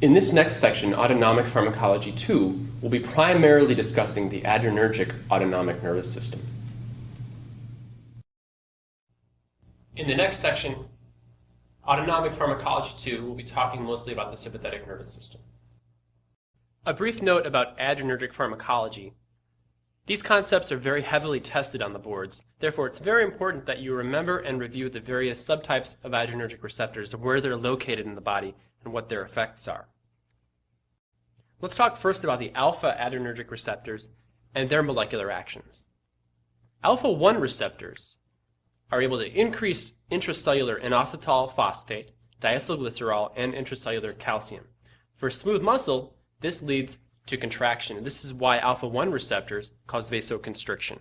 In this next section, Autonomic Pharmacology 2, we'll be primarily discussing the adrenergic autonomic nervous system. In the next section, Autonomic Pharmacology 2, we'll be talking mostly about the sympathetic nervous system. A brief note about adrenergic pharmacology. These concepts are very heavily tested on the boards. Therefore, it's very important that you remember and review the various subtypes of adrenergic receptors, where they're located in the body, and what their effects are. Let's talk first about the alpha adrenergic receptors and their molecular actions. Alpha-1 receptors are able to increase intracellular inositol phosphate, diacylglycerol, and intracellular calcium. For smooth muscle, this leads to contraction. This is why alpha-1 receptors cause vasoconstriction.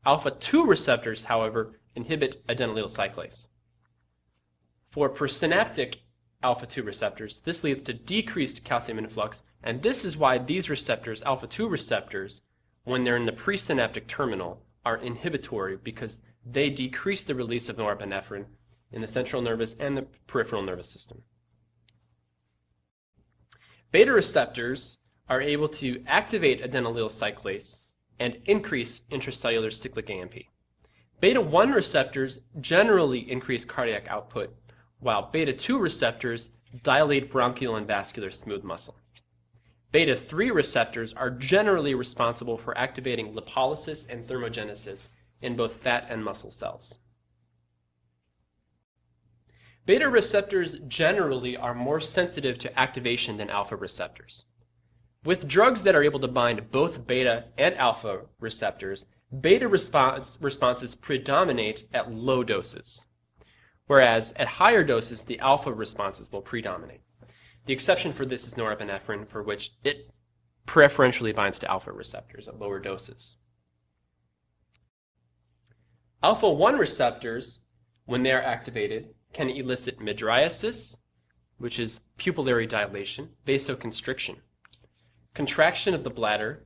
Alpha-2 receptors, however, inhibit adenylyl cyclase. For presynaptic alpha-2 receptors, this leads to decreased calcium influx, and this is why these receptors, alpha-2 receptors, when they're in the presynaptic terminal, are inhibitory because they decrease the release of norepinephrine in the central nervous and the peripheral nervous system. Beta receptors are able to activate adenylyl cyclase and increase intracellular cyclic AMP. Beta-1 receptors generally increase cardiac output, while beta-2 receptors dilate bronchial and vascular smooth muscle. Beta-3 receptors are generally responsible for activating lipolysis and thermogenesis in both fat and muscle cells. Beta receptors generally are more sensitive to activation than alpha receptors. With drugs that are able to bind both beta and alpha receptors, beta responses predominate at low doses, whereas at higher doses, the alpha responses will predominate. The exception for this is norepinephrine, for which it preferentially binds to alpha receptors at lower doses. Alpha-1 receptors, when they are activated, can elicit mydriasis, which is pupillary dilation, vasoconstriction, contraction of the bladder,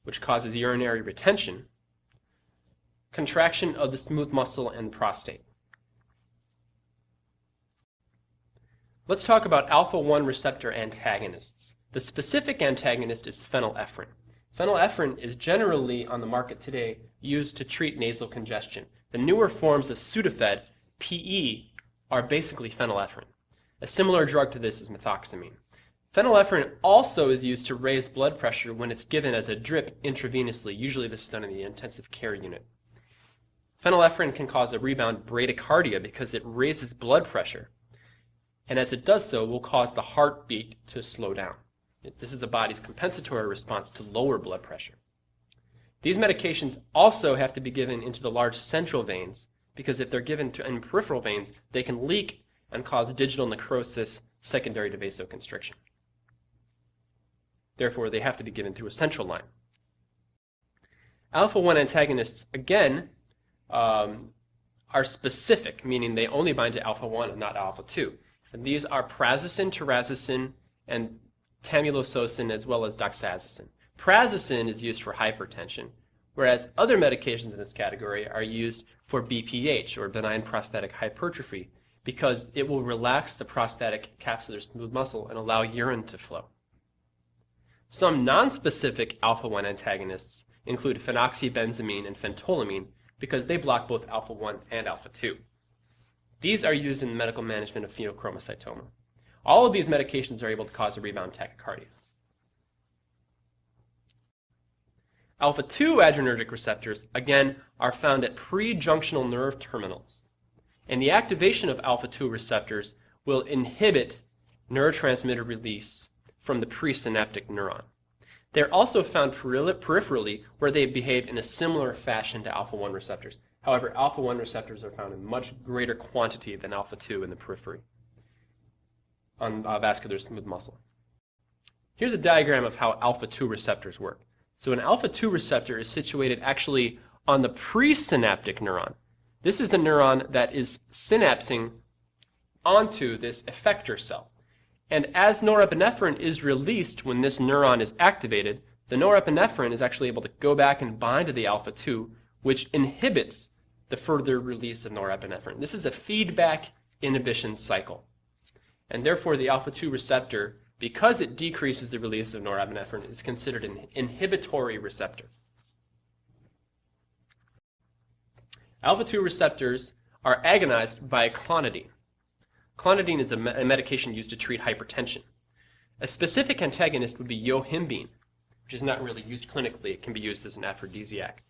which causes urinary retention, contraction of the smooth muscle and prostate. Let's talk about alpha-1 receptor antagonists. The specific antagonist is phenylephrine. Phenylephrine is generally on the market today used to treat nasal congestion. The newer forms of Sudafed, PE, are basically phenylephrine. A similar drug to this is methoxamine. Phenylephrine also is used to raise blood pressure when it's given as a drip intravenously. Usually this is done in the intensive care unit. Phenylephrine can cause a rebound bradycardia because it raises blood pressure, and as it does so, will cause the heartbeat to slow down. This is the body's compensatory response to lower blood pressure. These medications also have to be given into the large central veins, because if they're given in peripheral veins, they can leak and cause digital necrosis secondary to vasoconstriction. Therefore, they have to be given through a central line. Alpha-1 antagonists, again, are specific, meaning they only bind to alpha-1 and not alpha-2. And these are prazosin, terazosin, and tamsulosin, as well as doxazosin. Prazosin is used for hypertension, whereas other medications in this category are used for BPH, or benign prostatic hypertrophy, because it will relax the prostatic capsular smooth muscle and allow urine to flow. Some nonspecific alpha-1 antagonists include phenoxybenzamine and phentolamine because they block both alpha-1 and alpha-2. These are used in the medical management of phenochromatocytoma. All of these medications are able to cause a rebound tachycardia. Alpha-2 adrenergic receptors, again, are found at prejunctional nerve terminals. And the activation of alpha-2 receptors will inhibit neurotransmitter release from the presynaptic neuron. They're also found peripherally, where they behave in a similar fashion to alpha-1 receptors. However, alpha-1 receptors are found in much greater quantity than alpha-2 in the periphery on vascular smooth muscle. Here's a diagram of how alpha-2 receptors work. So an alpha-2 receptor is situated actually on the presynaptic neuron. This is the neuron that is synapsing onto this effector cell. And as norepinephrine is released when this neuron is activated, the norepinephrine is actually able to go back and bind to the alpha-2, which inhibits the further release of norepinephrine. This is a feedback inhibition cycle. And therefore, the alpha-2 receptor because it decreases the release of norepinephrine, is considered an inhibitory receptor. Alpha-2 receptors are agonized by clonidine. Clonidine is a medication used to treat hypertension. A specific antagonist would be yohimbine, which is not really used clinically. It can be used as an aphrodisiac.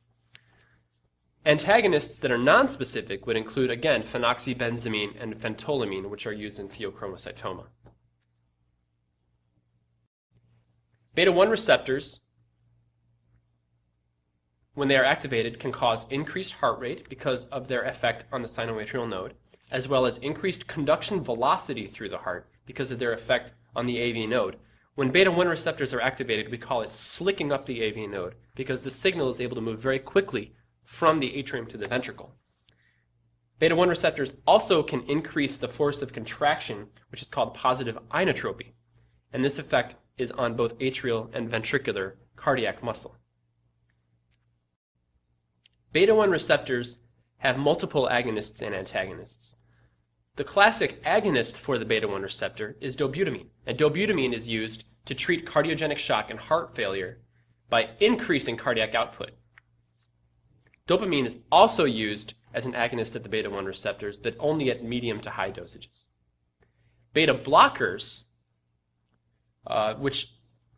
Antagonists that are nonspecific would include, again, phenoxybenzamine and phentolamine, which are used in pheochromocytoma. Beta-1 receptors, when they are activated, can cause increased heart rate because of their effect on the sinoatrial node, as well as increased conduction velocity through the heart because of their effect on the AV node. When beta-1 receptors are activated, we call it slicking up the AV node because the signal is able to move very quickly from the atrium to the ventricle. Beta-1 receptors also can increase the force of contraction, which is called positive inotropy, and this effect is on both atrial and ventricular cardiac muscle. Beta-1 receptors have multiple agonists and antagonists. The classic agonist for the beta-1 receptor is dobutamine, and dobutamine is used to treat cardiogenic shock and heart failure by increasing cardiac output. Dopamine is also used as an agonist at the beta-1 receptors, but only at medium to high dosages. Beta blockers, which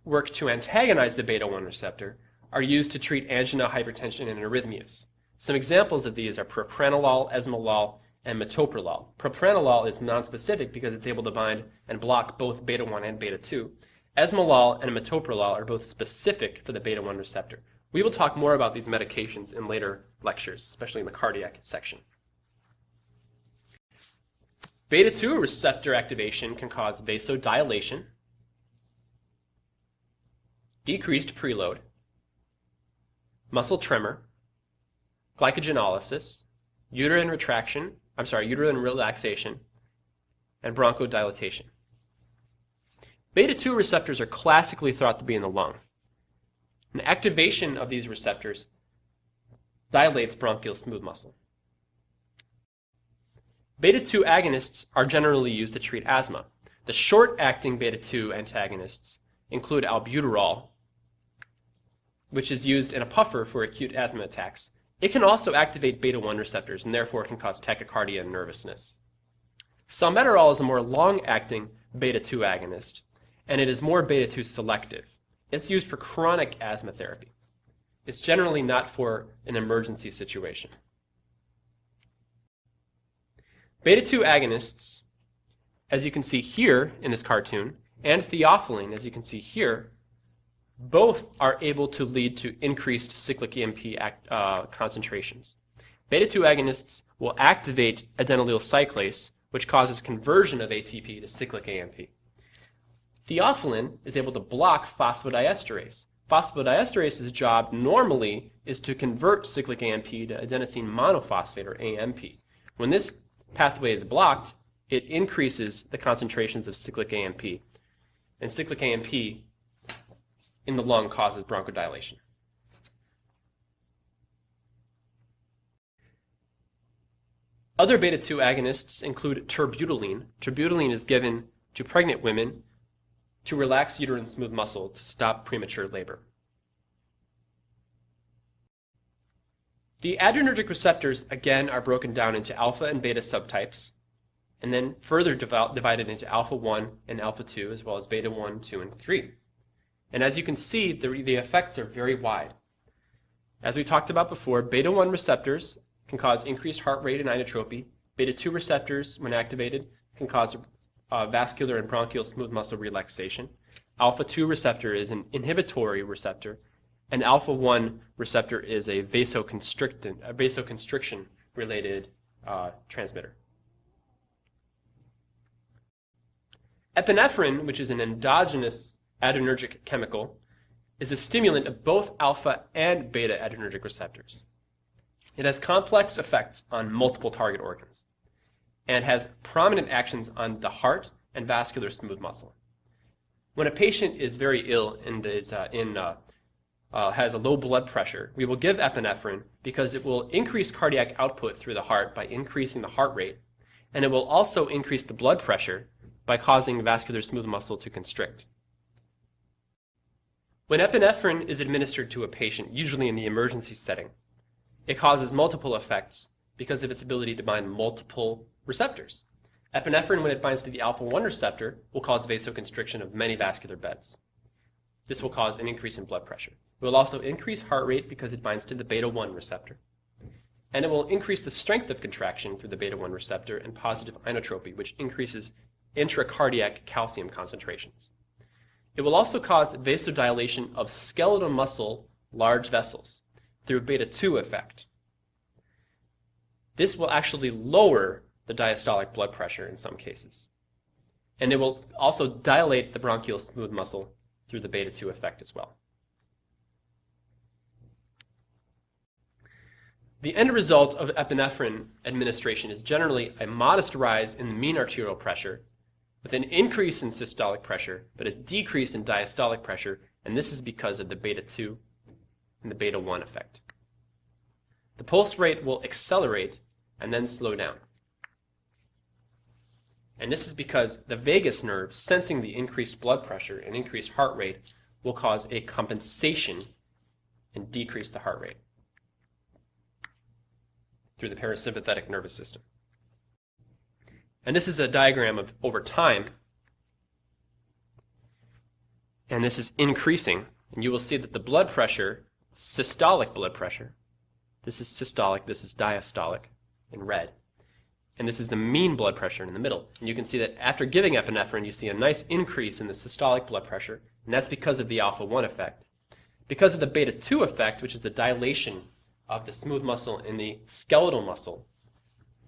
work to antagonize the beta-1 receptor, are used to treat angina, hypertension, and arrhythmias. Some examples of these are propranolol, esmolol, and metoprolol. Propranolol is nonspecific because it's able to bind and block both beta-1 and beta-2. Esmolol and metoprolol are both specific for the beta-1 receptor. We will talk more about these medications in later lectures, especially in the cardiac section. Beta-2 receptor activation can cause vasodilation, decreased preload, muscle tremor, glycogenolysis, uterine relaxation, and bronchodilation. Beta-2 receptors are classically thought to be in the lung. An activation of these receptors dilates bronchial smooth muscle. Beta-2 agonists are generally used to treat asthma. The short-acting beta-2 antagonists include albuterol, which is used in a puffer for acute asthma attacks. It can also activate beta-1 receptors and therefore can cause tachycardia and nervousness. Salmeterol is a more long-acting beta-2 agonist, and it is more beta-2 selective. It's used for chronic asthma therapy. It's generally not for an emergency situation. Beta-2 agonists, as you can see here in this cartoon, and theophylline, as you can see here, both are able to lead to increased cyclic AMP concentrations. Beta-2 agonists will activate adenylyl cyclase, which causes conversion of ATP to cyclic AMP. Theophylline is able to block phosphodiesterase. Phosphodiesterase job normally is to convert cyclic AMP to adenosine monophosphate, or AMP. When this pathway is blocked, it increases the concentrations of cyclic AMP. And cyclic AMP in the lung causes bronchodilation. Other beta-2 agonists include terbutaline. Terbutaline is given to pregnant women to relax uterine smooth muscle to stop premature labor. The adrenergic receptors, again, are broken down into alpha and beta subtypes, and then further divided into alpha-1 and alpha-2, as well as beta-1, 2, and 3. And as you can see, the effects are very wide. As we talked about before, beta-1 receptors can cause increased heart rate and inotropy. Beta-2 receptors, when activated, can cause vascular and bronchial smooth muscle relaxation. Alpha-2 receptor is an inhibitory receptor, and alpha-1 receptor is a vasoconstriction-related transmitter. Epinephrine, which is an endogenous adrenergic chemical, is a stimulant of both alpha and beta adrenergic receptors. It has complex effects on multiple target organs and has prominent actions on the heart and vascular smooth muscle. When a patient is very ill and has a low blood pressure, we will give epinephrine because it will increase cardiac output through the heart by increasing the heart rate, and it will also increase the blood pressure by causing vascular smooth muscle to constrict. When epinephrine is administered to a patient, usually in the emergency setting, it causes multiple effects because of its ability to bind multiple receptors. Epinephrine, when it binds to the alpha-1 receptor, will cause vasoconstriction of many vascular beds. This will cause an increase in blood pressure. It will also increase heart rate because it binds to the beta-1 receptor. And it will increase the strength of contraction through the beta-1 receptor and positive inotropy, which increases intracardiac calcium concentrations. It will also cause vasodilation of skeletal muscle large vessels through a beta-2 effect. This will actually lower the diastolic blood pressure in some cases. And it will also dilate the bronchial smooth muscle through the beta-2 effect as well. The end result of epinephrine administration is generally a modest rise in the mean arterial pressure with an increase in systolic pressure, but a decrease in diastolic pressure, and this is because of the beta-2 and the beta-1 effect. The pulse rate will accelerate and then slow down. And this is because the vagus nerve, sensing the increased blood pressure and increased heart rate, will cause a compensation and decrease the heart rate through the parasympathetic nervous system. And this is a diagram of over time. And this is increasing. And you will see that the blood pressure, systolic blood pressure, this is systolic, this is diastolic in red. And this is the mean blood pressure in the middle. And you can see that after giving epinephrine, you see a nice increase in the systolic blood pressure. And that's because of the alpha-1 effect. Because of the beta-2 effect, which is the dilation of the smooth muscle in the skeletal muscle,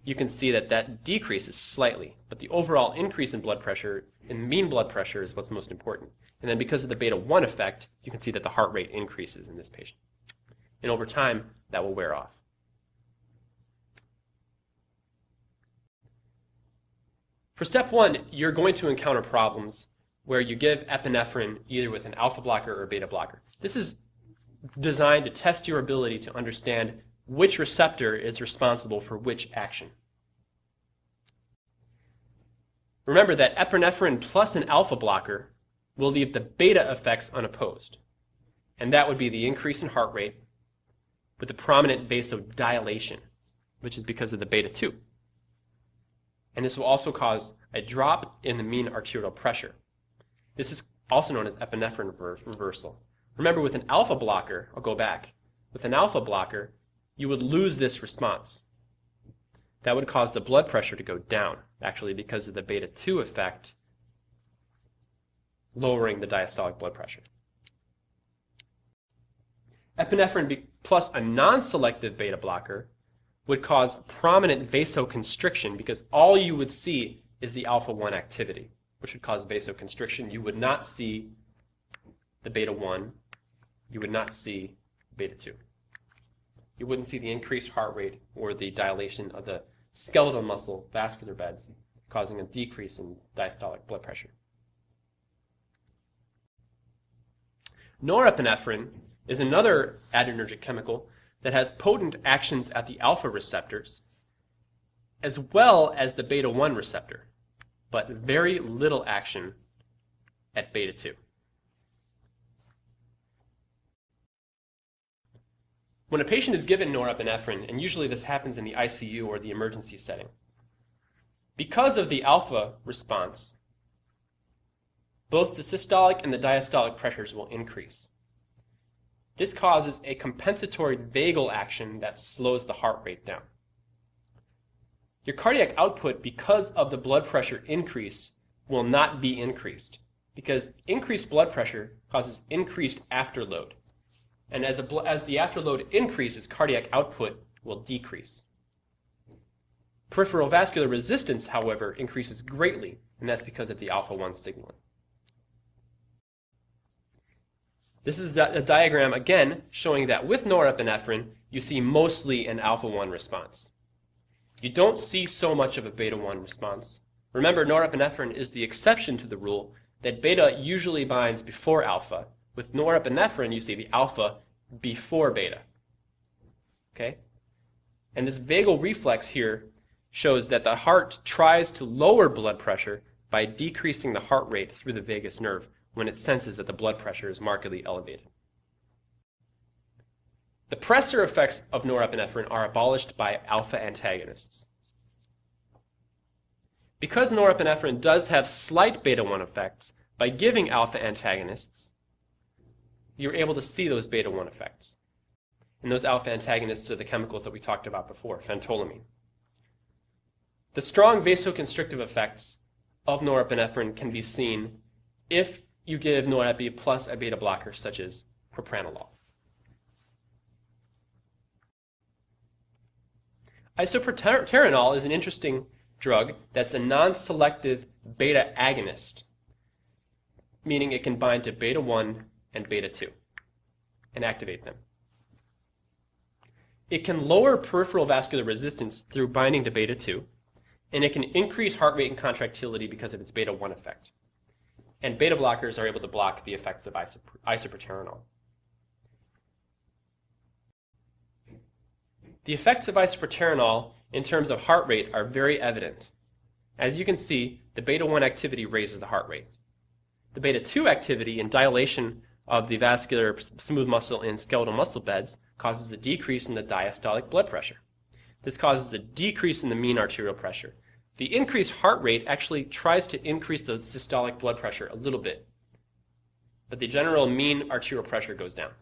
you can see that that decreases slightly. But the overall increase in blood pressure, in mean blood pressure, is what's most important. And then because of the beta-1 effect, you can see that the heart rate increases in this patient. And over time, that will wear off. For step 1, you're going to encounter problems where you give epinephrine either with an alpha blocker or beta blocker. This is designed to test your ability to understand which receptor is responsible for which action. Remember that epinephrine plus an alpha blocker will leave the beta effects unopposed. And that would be the increase in heart rate with the prominent vasodilation, which is because of the beta-2. And this will also cause a drop in the mean arterial pressure. This is also known as epinephrine reversal. Remember, with an alpha blocker, I'll go back, with an alpha blocker, you would lose this response. That would cause the blood pressure to go down, actually because of the beta-2 effect, lowering the diastolic blood pressure. Epinephrine plus a non-selective beta blocker would cause prominent vasoconstriction because all you would see is the alpha-1 activity, which would cause vasoconstriction. You would not see the beta-1. You would not see beta-2. You wouldn't see the increased heart rate or the dilation of the skeletal muscle vascular beds, causing a decrease in diastolic blood pressure. Norepinephrine is another adrenergic chemical that has potent actions at the alpha receptors as well as the beta-1 receptor, but very little action at beta-2. When a patient is given norepinephrine, and usually this happens in the ICU or the emergency setting, because of the alpha response, both the systolic and the diastolic pressures will increase. This causes a compensatory vagal action that slows the heart rate down. Your cardiac output, because of the blood pressure increase, will not be increased, because increased blood pressure causes increased afterload. And as the afterload increases, cardiac output will decrease. Peripheral vascular resistance, however, increases greatly, and that's because of the alpha-1 signaling. This is a diagram, again, showing that with norepinephrine, you see mostly an alpha-1 response. You don't see so much of a beta-1 response. Remember, norepinephrine is the exception to the rule that beta usually binds before alpha. With norepinephrine, you see the alpha before beta. Okay? And this vagal reflex here shows that the heart tries to lower blood pressure by decreasing the heart rate through the vagus nerve when it senses that the blood pressure is markedly elevated. The pressor effects of norepinephrine are abolished by alpha antagonists. Because norepinephrine does have slight beta-1 effects, by giving alpha antagonists, you're able to see those beta-1 effects. And those alpha antagonists are the chemicals that we talked about before, phentolamine. The strong vasoconstrictive effects of norepinephrine can be seen if you give norepi plus a beta blocker such as propranolol. Isoproterenol is an interesting drug that's a non-selective beta agonist, meaning it can bind to beta-1 and beta-2 and activate them. It can lower peripheral vascular resistance through binding to beta-2, and it can increase heart rate and contractility because of its beta-1 effect. And beta blockers are able to block the effects of isoproterenol. The effects of isoproterenol in terms of heart rate are very evident. As you can see, the beta-1 activity raises the heart rate. The beta-2 activity and dilation of the vascular smooth muscle in skeletal muscle beds causes a decrease in the diastolic blood pressure. This causes a decrease in the mean arterial pressure. The increased heart rate actually tries to increase the systolic blood pressure a little bit, but the general mean arterial pressure goes down.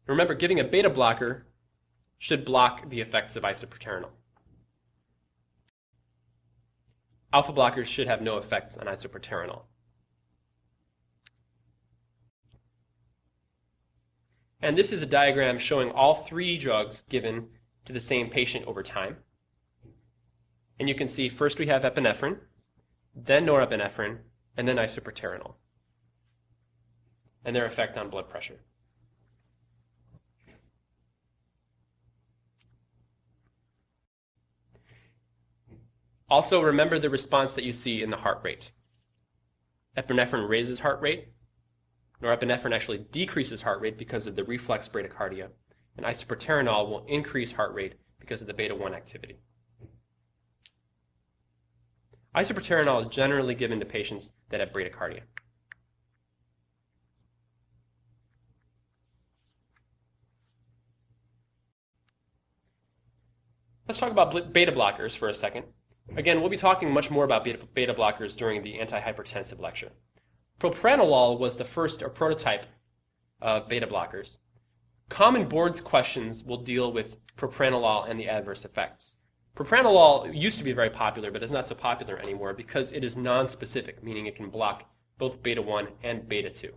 Remember, giving a beta blocker should block the effects of isoproterenol. Alpha blockers should have no effects on isoproterenol. And this is a diagram showing all three drugs given to the same patient over time. And you can see first we have epinephrine, then norepinephrine, and then isoproterenol, and their effect on blood pressure. Also, remember the response that you see in the heart rate. Epinephrine raises heart rate. Norepinephrine actually decreases heart rate because of the reflex bradycardia. And isoproterenol will increase heart rate because of the beta-1 activity. Isoproterenol is generally given to patients that have bradycardia. Let's talk about beta blockers for a second. Again, we'll be talking much more about beta blockers during the antihypertensive lecture. Propranolol was the first or prototype of beta blockers. Common boards questions will deal with propranolol and the adverse effects. Propranolol used to be very popular, but is not so popular anymore because it is non-specific, meaning it can block both beta-1 and beta-2. It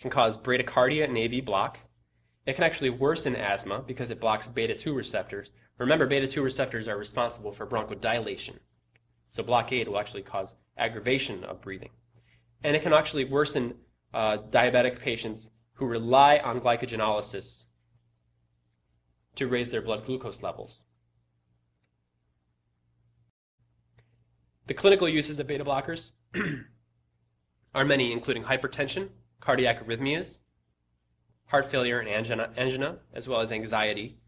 can cause bradycardia and AV block. It can actually worsen asthma because it blocks beta-2 receptors. Remember, beta-2 receptors are responsible for bronchodilation. So blockade will actually cause aggravation of breathing. And it can actually worsen diabetic patients who rely on glycogenolysis to raise their blood glucose levels. The clinical uses of beta blockers are many, including hypertension, cardiac arrhythmias, heart failure and angina, as well as anxiety,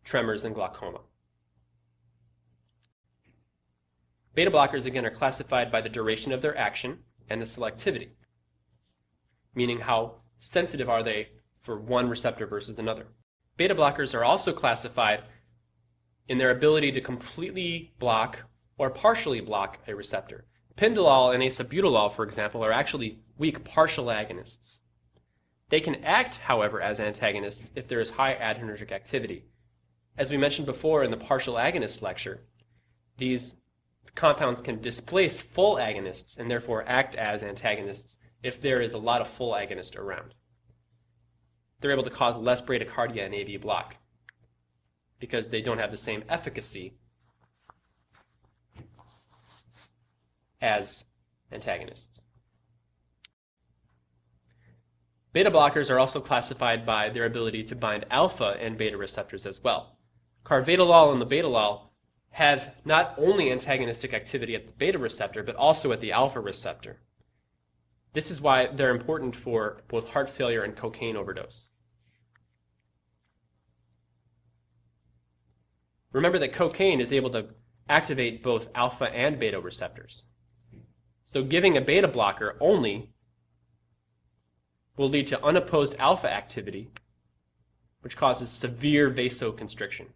tremors, and glaucoma. Beta blockers, again, are classified by the duration of their action and the selectivity, meaning how sensitive are they for one receptor versus another. Beta blockers are also classified in their ability to completely block or partially block a receptor. Pindolol and acebutolol, for example, are actually weak partial agonists. They can act, however, as antagonists if there is high adrenergic activity. As we mentioned before in the partial agonist lecture, these compounds can displace full agonists and therefore act as antagonists if there is a lot of full agonist around. They're able to cause less bradycardia and AV block because they don't have the same efficacy as antagonists. Beta blockers are also classified by their ability to bind alpha and beta receptors as well. Carvedilol and labetalol have not only antagonistic activity at the beta receptor, but also at the alpha receptor. This is why they're important for both heart failure and cocaine overdose. Remember that cocaine is able to activate both alpha and beta receptors. So giving a beta blocker only will lead to unopposed alpha activity, which causes severe vasoconstriction.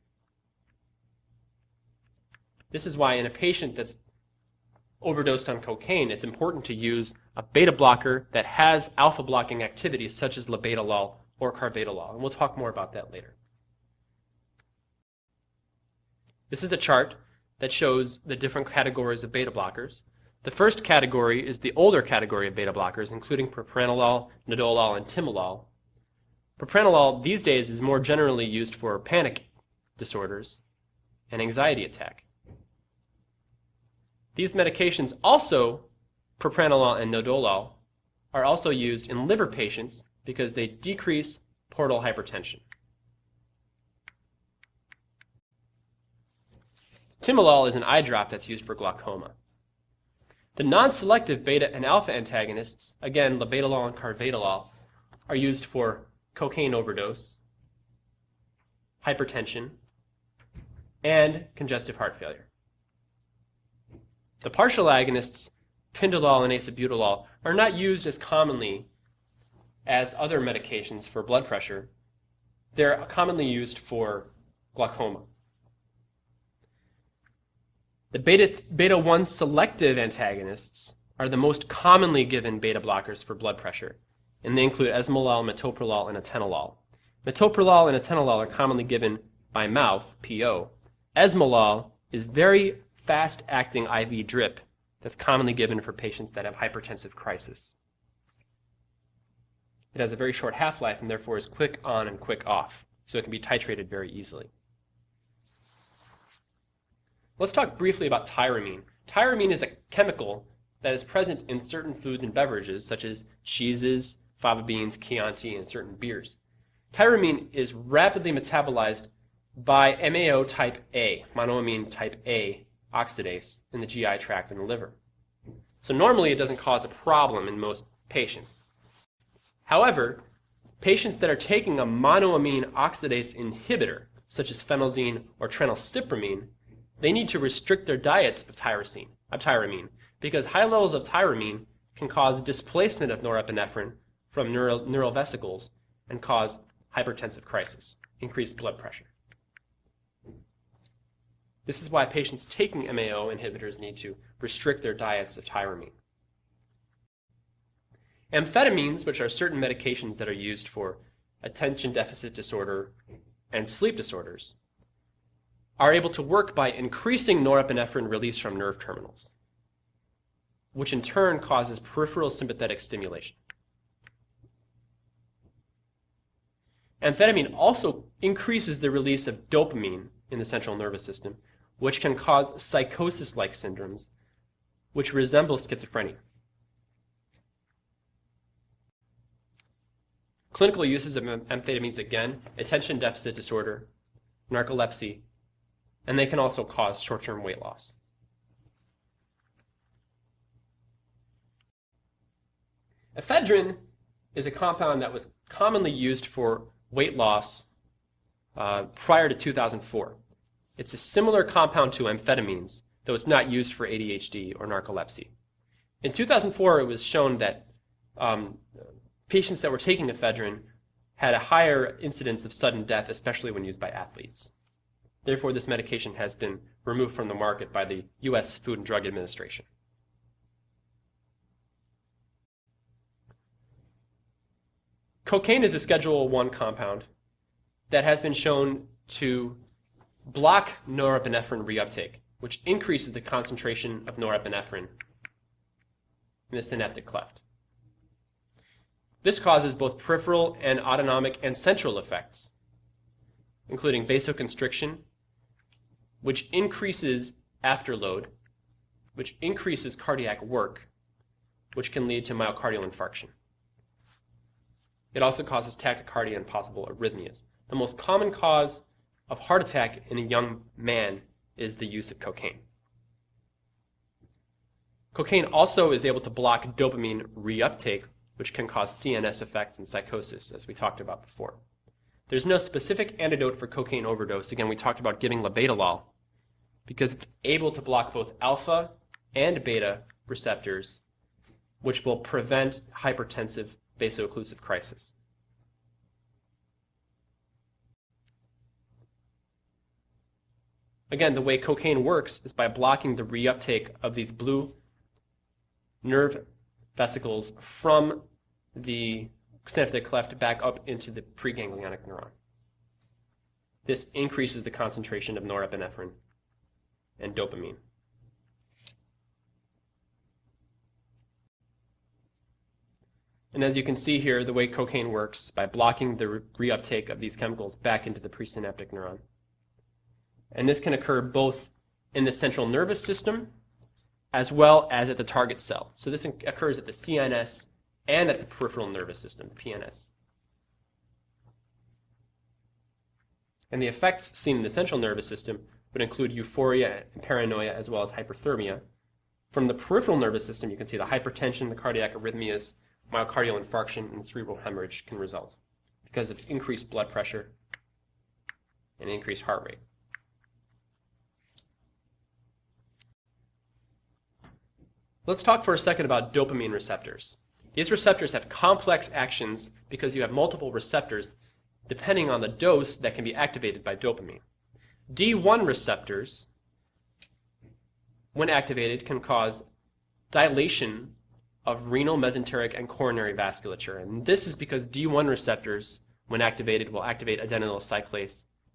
This is why in a patient that's overdosed on cocaine, it's important to use a beta blocker that has alpha blocking activities such as labetalol or carvedilol, and we'll talk more about that later. This is a chart that shows the different categories of beta blockers. The first category is the older category of beta blockers, including propranolol, nadolol, and timolol. Propranolol these days is more generally used for panic disorders and anxiety attack. These medications also, propranolol and nadolol, are also used in liver patients because they decrease portal hypertension. Timolol is an eye drop that's used for glaucoma. The non-selective beta and alpha antagonists, again labetalol and carvedilol, are used for cocaine overdose, hypertension, and congestive heart failure. The partial agonists, pindolol and acebutolol, are not used as commonly as other medications for blood pressure. They're commonly used for glaucoma. The beta-1 selective antagonists are the most commonly given beta blockers for blood pressure, and they include esmolol, metoprolol, and atenolol. Metoprolol and atenolol are commonly given by mouth, PO. Esmolol is very fast-acting IV drip that's commonly given for patients that have hypertensive crisis. It has a very short half-life and therefore is quick on and quick off, so it can be titrated very easily. Let's talk briefly about tyramine. Tyramine is a chemical that is present in certain foods and beverages, such as cheeses, fava beans, Chianti, and certain beers. Tyramine is rapidly metabolized by MAO type A, monoamine type A oxidase, in the GI tract and the liver. So normally it doesn't cause a problem in most patients. However, patients that are taking a monoamine oxidase inhibitor, such as phenelzine or tranylcypromine, they need to restrict their diets of tyramine, because high levels of tyramine can cause displacement of norepinephrine from neural vesicles and cause hypertensive crisis, increased blood pressure. This is why patients taking MAO inhibitors need to restrict their diets of tyramine. Amphetamines, which are certain medications that are used for attention deficit disorder and sleep disorders, are able to work by increasing norepinephrine release from nerve terminals, which in turn causes peripheral sympathetic stimulation. Amphetamine also increases the release of dopamine in the central nervous system, which can cause psychosis-like syndromes, which resemble schizophrenia. Clinical uses of amphetamines, again, attention deficit disorder, narcolepsy, and they can also cause short-term weight loss. Ephedrine is a compound that was commonly used for weight loss prior to 2004. It's a similar compound to amphetamines, though it's not used for ADHD or narcolepsy. In 2004, it was shown that patients that were taking ephedrine had a higher incidence of sudden death, especially when used by athletes. Therefore, this medication has been removed from the market by the U.S. Food and Drug Administration. Cocaine is a Schedule I compound that has been shown to block norepinephrine reuptake, which increases the concentration of norepinephrine in the synaptic cleft. This causes both peripheral and autonomic and central effects, including vasoconstriction, which increases afterload, which increases cardiac work, which can lead to myocardial infarction. It also causes tachycardia and possible arrhythmias. The most common cause of heart attack in a young man is the use of cocaine. Cocaine also is able to block dopamine reuptake, which can cause CNS effects and psychosis, as we talked about before. There's no specific antidote for cocaine overdose. Again, we talked about giving labetalol because it's able to block both alpha and beta receptors, which will prevent hypertensive vaso-occlusive crisis. Again, the way cocaine works is by blocking the reuptake of these blue nerve vesicles from the synaptic cleft back up into the preganglionic neuron. This increases the concentration of norepinephrine and dopamine. And as you can see here, the way cocaine works by blocking the reuptake of these chemicals back into the presynaptic neuron. And this can occur both in the central nervous system as well as at the target cell. So this occurs at the CNS and at the peripheral nervous system, PNS. And the effects seen in the central nervous system would include euphoria and paranoia as well as hyperthermia. From the peripheral nervous system, you can see the hypertension, the cardiac arrhythmias, myocardial infarction, and cerebral hemorrhage can result because of increased blood pressure and increased heart rate. Let's talk for a second about dopamine receptors. These receptors have complex actions because you have multiple receptors depending on the dose that can be activated by dopamine. D1 receptors, when activated, can cause dilation of renal, mesenteric, and coronary vasculature. And this is because D1 receptors, when activated, will activate adenylyl cyclase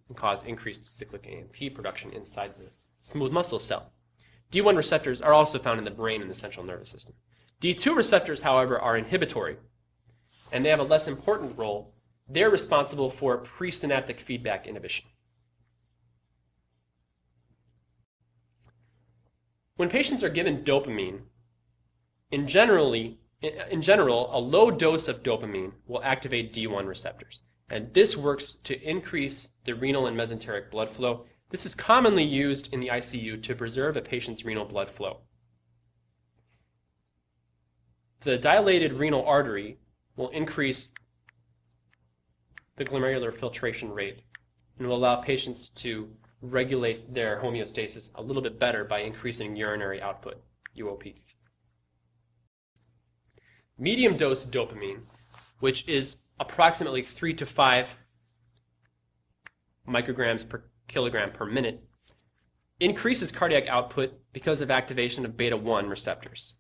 and cause increased cyclic AMP production inside the smooth muscle cell. D1 receptors are also found in the brain and the central nervous system. D2 receptors, however, are inhibitory, and they have a less important role. They're responsible for presynaptic feedback inhibition. When patients are given dopamine, in general, a low dose of dopamine will activate D1 receptors, and this works to increase the renal and mesenteric blood flow. This is commonly used in the ICU to preserve a patient's renal blood flow. The dilated renal artery will increase the glomerular filtration rate and will allow patients to regulate their homeostasis a little bit better by increasing urinary output, UOP. Medium dose dopamine, which is approximately 3 to 5 micrograms per kilogram per minute, increases cardiac output because of activation of beta-1 receptors.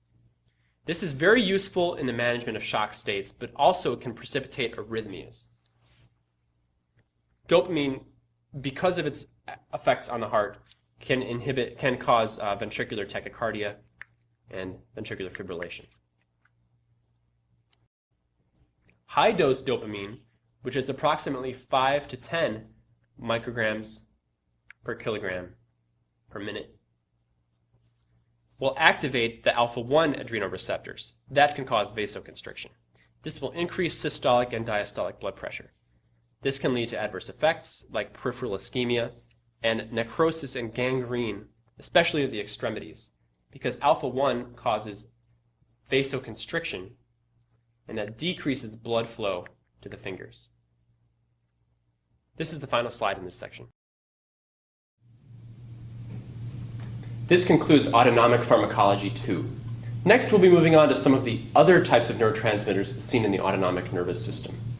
This is very useful in the management of shock states, but also can precipitate arrhythmias. Dopamine, because of its effects on the heart, can cause ventricular tachycardia and ventricular fibrillation. High-dose dopamine, which is approximately 5 to 10 micrograms per kilogram per minute, will activate the alpha-1 adrenal receptors. That can cause vasoconstriction. This will increase systolic and diastolic blood pressure. This can lead to adverse effects like peripheral ischemia and necrosis and gangrene, especially of the extremities, because alpha-1 causes vasoconstriction, and that decreases blood flow to the fingers. This is the final slide in this section. This concludes Autonomic Pharmacology 2. Next, we'll be moving on to some of the other types of neurotransmitters seen in the autonomic nervous system.